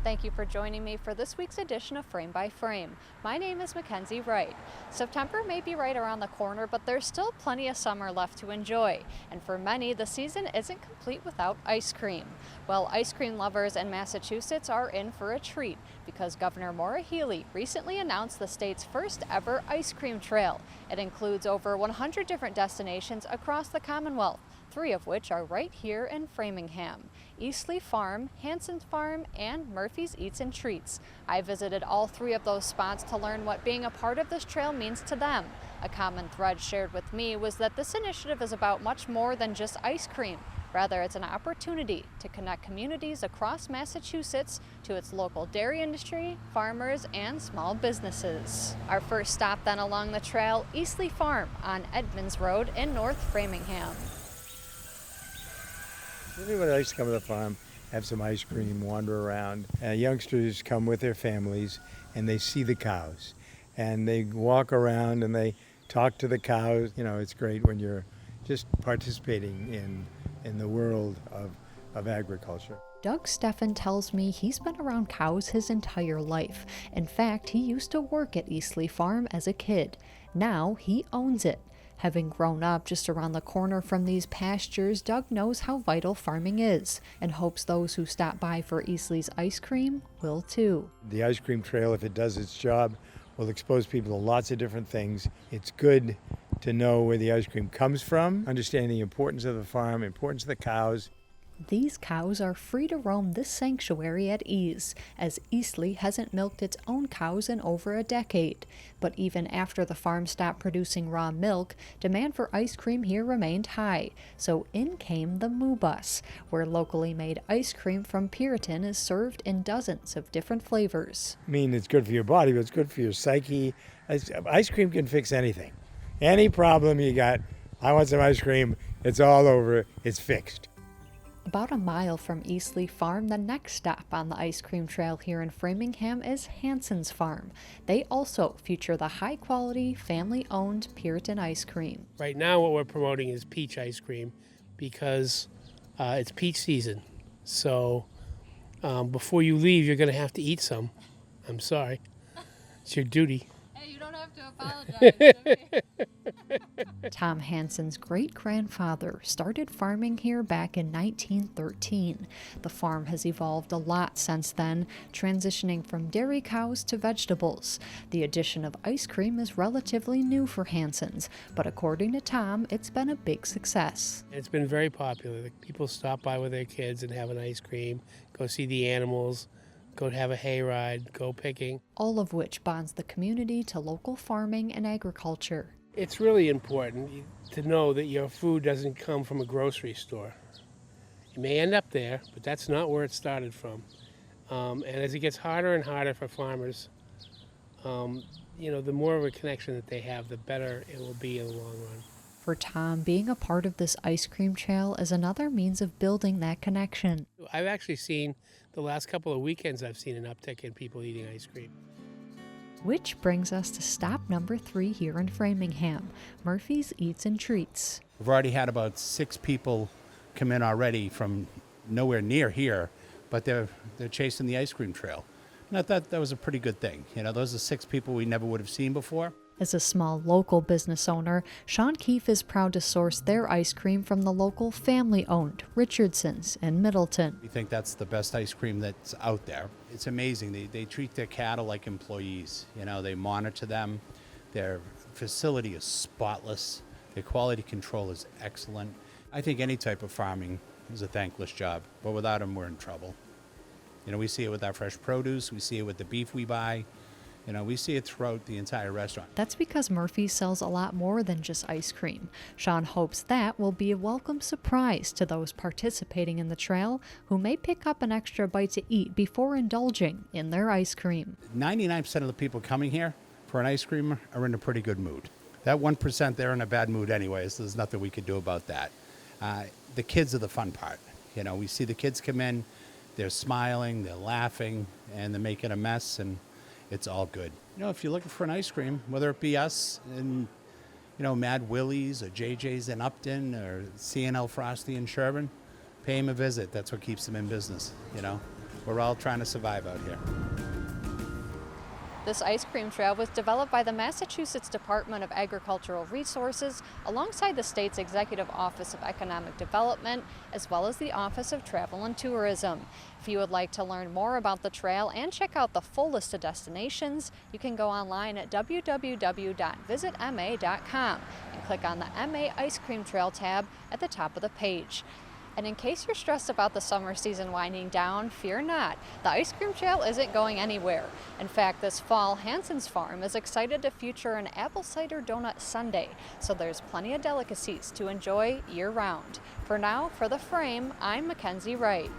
Thank you for joining me for this week's edition of Frame by Frame. My name is Mackenzie Wright. September may be right around the corner, but there's still plenty of summer left to enjoy. And for many, the season isn't complete without ice cream. Well, ice cream lovers in Massachusetts are in for a treat because Governor Maura Healey recently announced the state's first ever ice cream trail. It includes over 100 different destinations across the Commonwealth, 3 of which are right here in Framingham: Eastleigh Farm, Hanson Farm, and Murphy's Eats and Treats. I visited all 3 of those spots to learn what being a part of this trail means to them. A common thread shared with me was that this initiative is about much more than just ice cream. Rather, it's an opportunity to connect communities across Massachusetts to its local dairy industry, farmers, and small businesses. Our first stop then along the trail, Eastleigh Farm on Edmonds Road in North Framingham. Everybody likes to come to the farm, have some ice cream, wander around. Youngsters come with their families and they see the cows. And they walk around and they talk to the cows. You know, it's great when you're just participating in the world of agriculture. Doug Steffen tells me he's been around cows his entire life. In fact, he used to work at Eastleigh Farm as a kid. Now he owns it. Having grown up just around the corner from these pastures, Doug knows how vital farming is and hopes those who stop by for Eastleigh's ice cream will too. The ice cream trail, if it does its job, will expose people to lots of different things. It's good to know where the ice cream comes from, understanding the importance of the farm, importance of the cows. These cows are free to roam this sanctuary at ease, as Eastleigh hasn't milked its own cows in over a decade. But even after the farm stopped producing raw milk, demand for ice cream here remained high. So in came the Moo Bus, where locally made ice cream from Puritan is served in dozens of different flavors. I mean, it's good for your body, but it's good for your psyche. Ice cream can fix anything. Any problem you got, I want some ice cream, it's all over, it's fixed. About a mile from Eastleigh Farm, the next stop on the ice cream trail here in Framingham is Hanson's Farm. They also feature the high-quality, family-owned Puritan ice cream. Right now what we're promoting is peach ice cream because it's peach season. So before you leave, you're going to have to eat some. I'm sorry. It's your duty. Hey, you don't have to apologize. Tom Hanson's great-grandfather started farming here back in 1913. The farm has evolved a lot since then, transitioning from dairy cows to vegetables. The addition of ice cream is relatively new for Hanson's, but according to Tom, it's been a big success. It's been very popular. People stop by with their kids and have an ice cream, go see the animals, go have a hayride, go picking. All of which bonds the community to local farming and agriculture. It's really important to know that your food doesn't come from a grocery store. It may end up there, but that's not where it started from. And as it gets harder and harder for farmers, the more of a connection that they have, the better it will be in the long run. For Tom, being a part of this ice cream trail is another means of building that connection. I've actually seen, the last couple of weekends, I've seen an uptick in people eating ice cream. Which brings us to stop number 3 here in Framingham, Murphy's Eats and Treats. We've already had about 6 people come in already from nowhere near here, but they're chasing the ice cream trail. And I thought that was a pretty good thing. You know, those are 6 people we never would have seen before. As a small local business owner, Sean Keefe is proud to source their ice cream from the local family-owned Richardson's in Middleton. We think that's the best ice cream that's out there. It's amazing. They treat their cattle like employees. You know, they monitor them. Their facility is spotless. Their quality control is excellent. I think any type of farming is a thankless job, but without them, we're in trouble. You know, we see it with our fresh produce. We see it with the beef we buy. You know, we see it throughout the entire restaurant. That's because Murphy sells a lot more than just ice cream. Sean hopes that will be a welcome surprise to those participating in the trail who may pick up an extra bite to eat before indulging in their ice cream. 99% of the people coming here for an ice cream are in a pretty good mood. That 1%, they're in a bad mood anyways, so there's nothing we could do about that. The kids are the fun part. You know, we see the kids come in, they're smiling, they're laughing, and they're making a mess, and it's all good. You know, if you're looking for an ice cream, whether it be us in, Mad Willie's or JJ's in Upton or CNL Frosty in Sherburne, pay them a visit. That's what keeps them in business, We're all trying to survive out here. This ice cream trail was developed by the Massachusetts Department of Agricultural Resources alongside the state's Executive Office of Economic Development, as well as the Office of Travel and Tourism. If you would like to learn more about the trail and check out the full list of destinations, you can go online at www.visitma.com and click on the MA Ice Cream Trail tab at the top of the page. And in case you're stressed about the summer season winding down, fear not. The ice cream trail isn't going anywhere. In fact, this fall, Hanson's farm is excited to feature an apple cider donut sundae, so there's plenty of delicacies to enjoy year-round. For now, for The Frame, I'm Mackenzie Wright.